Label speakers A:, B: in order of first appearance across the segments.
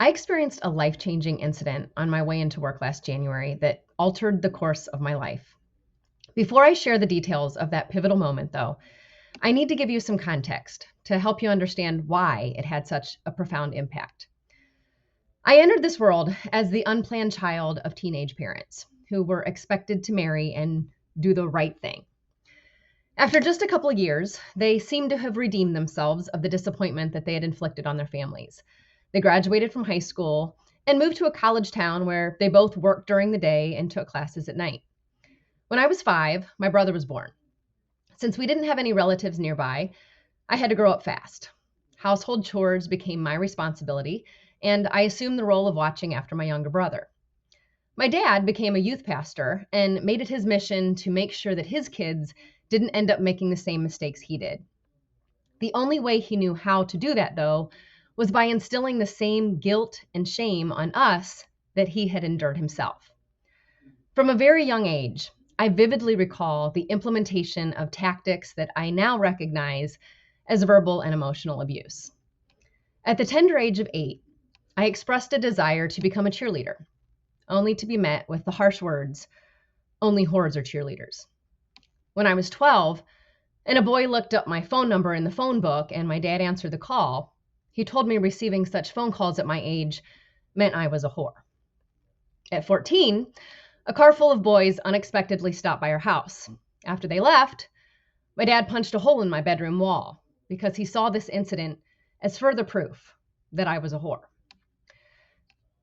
A: I experienced a life changing incident on my way into work last January that altered the course of my life. Before I share the details of that pivotal moment, though, I need to give you some context to help you understand why it had such a profound impact. I entered this world as the unplanned child of teenage parents who were expected to marry and do the right thing. After just a couple of years, they seemed to have redeemed themselves of the disappointment that they had inflicted on their families. They graduated from high school and moved to a college town where they both worked during the day and took classes at night. When I was 5, my brother was born. Since we didn't have any relatives nearby, I had to grow up fast. Household chores became my responsibility, and I assumed the role of watching after my younger brother. My dad became a youth pastor and made it his mission to make sure that his kids didn't end up making the same mistakes he did. The only way he knew how to do that, though, was by instilling the same guilt and shame on us that he had endured himself. From a very young age, I vividly recall the implementation of tactics that I now recognize as verbal and emotional abuse. At the tender age of 8, I expressed a desire to become a cheerleader, only to be met with the harsh words, "Only whores are cheerleaders." When I was 12, and a boy looked up my phone number in the phone book and my dad answered the call, he told me receiving such phone calls at my age meant I was a whore. At 14, a car full of boys unexpectedly stopped by our house. After they left, my dad punched a hole in my bedroom wall because he saw this incident as further proof that I was a whore.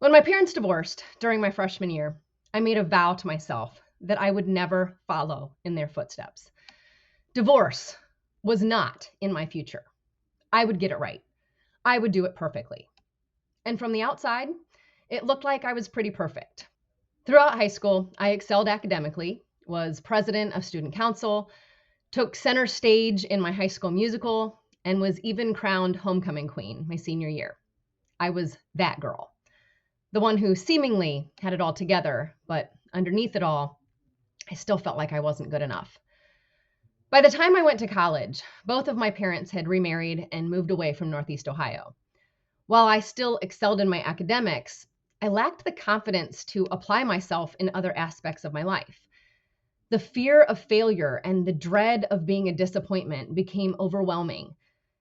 A: When my parents divorced during my freshman year, I made a vow to myself that I would never follow in their footsteps. Divorce was not in my future. I would get it right. I would do it perfectly. And from the outside, it looked like I was pretty perfect. Throughout high school, I excelled academically, was president of student council, took center stage in my high school musical, and was even crowned homecoming queen my senior year. I was that girl, the one who seemingly had it all together, but underneath it all, I still felt like I wasn't good enough. By the time I went to college, both of my parents had remarried and moved away from Northeast Ohio. While I still excelled in my academics, I lacked the confidence to apply myself in other aspects of my life. The fear of failure and the dread of being a disappointment became overwhelming,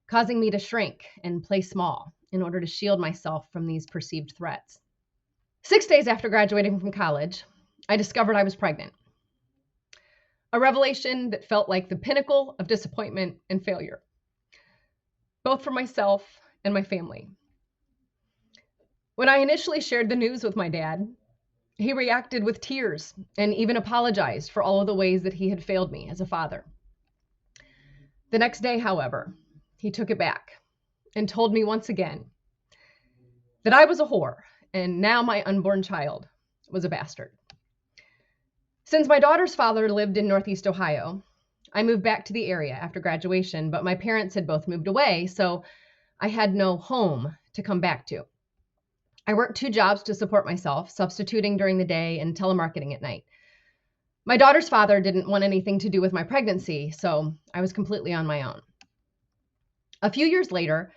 A: causing me to shrink and play small in order to shield myself from these perceived threats. 6 days after graduating from college, I discovered I was pregnant. A revelation that felt like the pinnacle of disappointment and failure, both for myself and my family. When I initially shared the news with my dad, he reacted with tears and even apologized for all of the ways that he had failed me as a father. The next day, however, he took it back and told me once again that I was a whore and now my unborn child was a bastard. Since my daughter's father lived in Northeast Ohio, I moved back to the area after graduation, but my parents had both moved away, so I had no home to come back to. I worked 2 jobs to support myself, substituting during the day and telemarketing at night. My daughter's father didn't want anything to do with my pregnancy, so I was completely on my own. A few years later,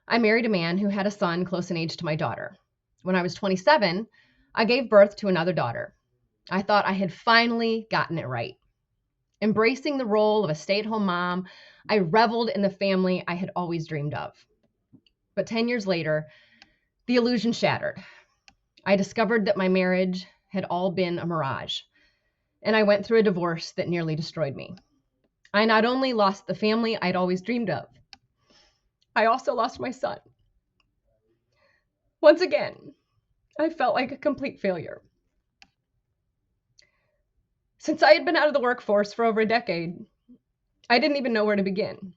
A: I married a man who had a son close in age to my daughter. When I was 27, I gave birth to another daughter. I thought I had finally gotten it right. Embracing the role of a stay-at-home mom, I reveled in the family I had always dreamed of. But 10 years later, the illusion shattered. I discovered that my marriage had all been a mirage, and I went through a divorce that nearly destroyed me. I not only lost the family I'd always dreamed of, I also lost my son. Once again, I felt like a complete failure. Since I had been out of the workforce for over a decade, I didn't even know where to begin.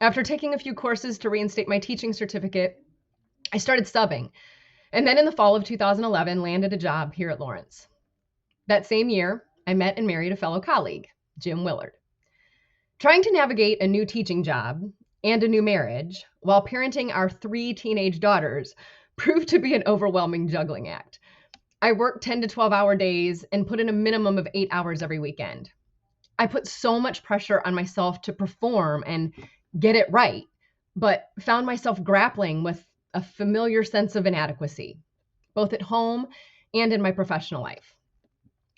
A: After taking a few courses to reinstate my teaching certificate, I started subbing, and then in the fall of 2011, landed a job here at Lawrence. That same year, I met and married a fellow colleague, Jim Willard. Trying to navigate a new teaching job and a new marriage while parenting our 3 teenage daughters proved to be an overwhelming juggling act. I worked 10 to 12-hour days and put in a minimum of 8 hours every weekend. I put so much pressure on myself to perform and get it right, but found myself grappling with a familiar sense of inadequacy, both at home and in my professional life.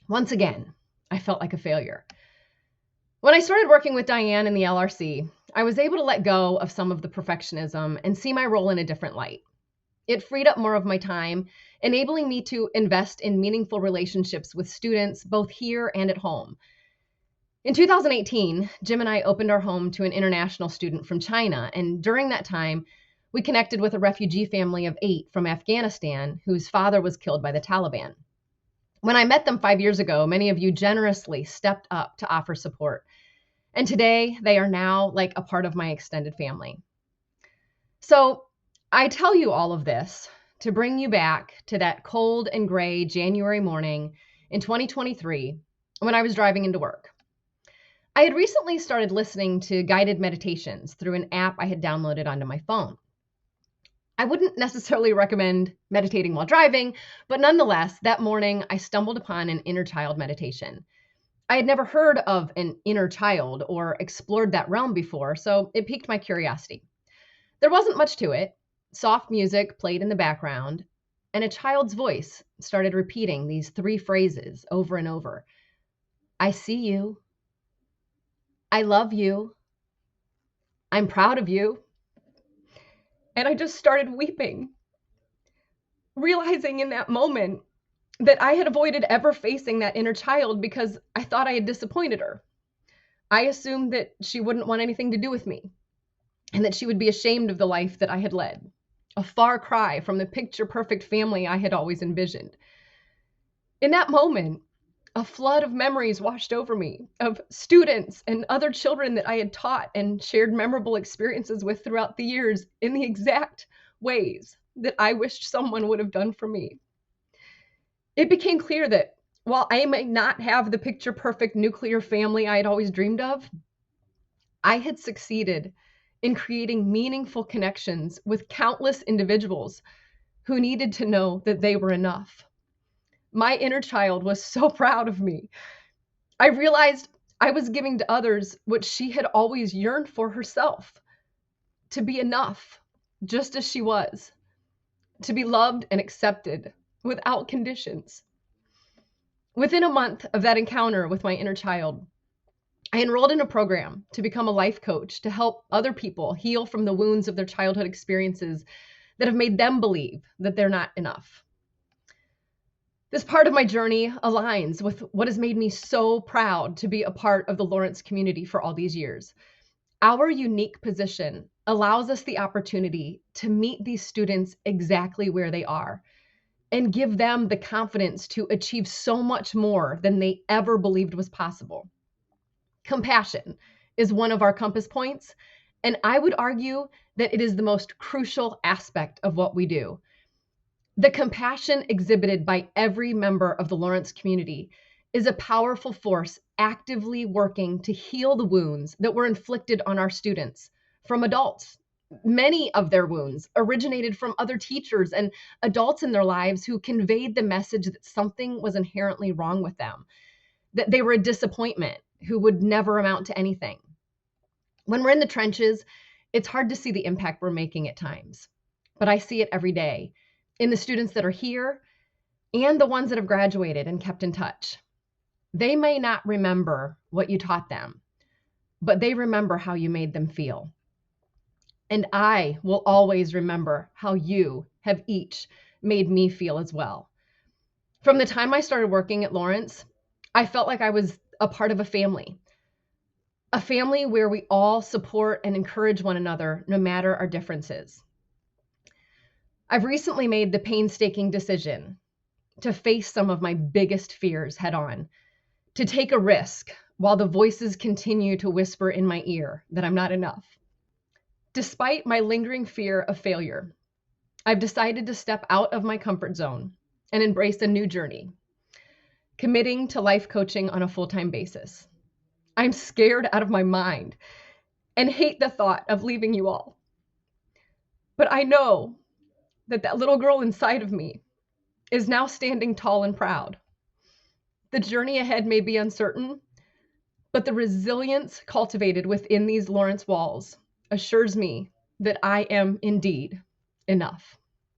A: Once again, I felt like a failure. When I started working with Diane in the LRC, I was able to let go of some of the perfectionism and see my role in a different light. It freed up more of my time, enabling me to invest in meaningful relationships with students, both here and at home. In 2018, Jim and I opened our home to an international student from China, and during that time, we connected with a refugee family of 8 from Afghanistan whose father was killed by the Taliban. When I met them 5 years ago, many of you generously stepped up to offer support. And today, they are now like a part of my extended family. So I tell you all of this to bring you back to that cold and gray January morning in 2023 when I was driving into work. I had recently started listening to guided meditations through an app I had downloaded onto my phone. I wouldn't necessarily recommend meditating while driving, but nonetheless, that morning I stumbled upon an inner child meditation. I had never heard of an inner child or explored that realm before, so it piqued my curiosity. There wasn't much to it. Soft music played in the background, and a child's voice started repeating these 3 phrases over and over. I see you. I love you. I'm proud of you. And I just started weeping, realizing in that moment that I had avoided ever facing that inner child because I thought I had disappointed her. I assumed that she wouldn't want anything to do with me and that she would be ashamed of the life that I had led, a far cry from the picture-perfect family I had always envisioned. In that moment, a flood of memories washed over me of students and other children that I had taught and shared memorable experiences with throughout the years in the exact ways that I wished someone would have done for me. It became clear that while I may not have the picture-perfect nuclear family I had always dreamed of, I had succeeded in creating meaningful connections with countless individuals who needed to know that they were enough. My inner child was so proud of me. I realized I was giving to others what she had always yearned for herself, to be enough, just as she was, to be loved and accepted without conditions. Within a month of that encounter with my inner child, I enrolled in a program to become a life coach to help other people heal from the wounds of their childhood experiences that have made them believe that they're not enough. This part of my journey aligns with what has made me so proud to be a part of the Lawrence community for all these years. Our unique position allows us the opportunity to meet these students exactly where they are and give them the confidence to achieve so much more than they ever believed was possible. Compassion is one of our compass points, and I would argue that it is the most crucial aspect of what we do. The compassion exhibited by every member of the Lawrence community is a powerful force actively working to heal the wounds that were inflicted on our students from adults. Many of their wounds originated from other teachers and adults in their lives who conveyed the message that something was inherently wrong with them, that they were a disappointment who would never amount to anything. When we're in the trenches, it's hard to see the impact we're making at times, but I see it every day in the students that are here and the ones that have graduated and kept in touch. They may not remember what you taught them, but they remember how you made them feel. And I will always remember how you have each made me feel as well. From the time I started working at Lawrence, I felt like I was a part of a family where we all support and encourage one another no matter our differences. I've recently made the painstaking decision to face some of my biggest fears head on, to take a risk while the voices continue to whisper in my ear that I'm not enough. Despite my lingering fear of failure, I've decided to step out of my comfort zone and embrace a new journey, committing to life coaching on a full-time basis. I'm scared out of my mind and hate the thought of leaving you all. But I know that little girl inside of me is now standing tall and proud. The journey ahead may be uncertain, but the resilience cultivated within these Lawrence walls assures me that I am indeed enough.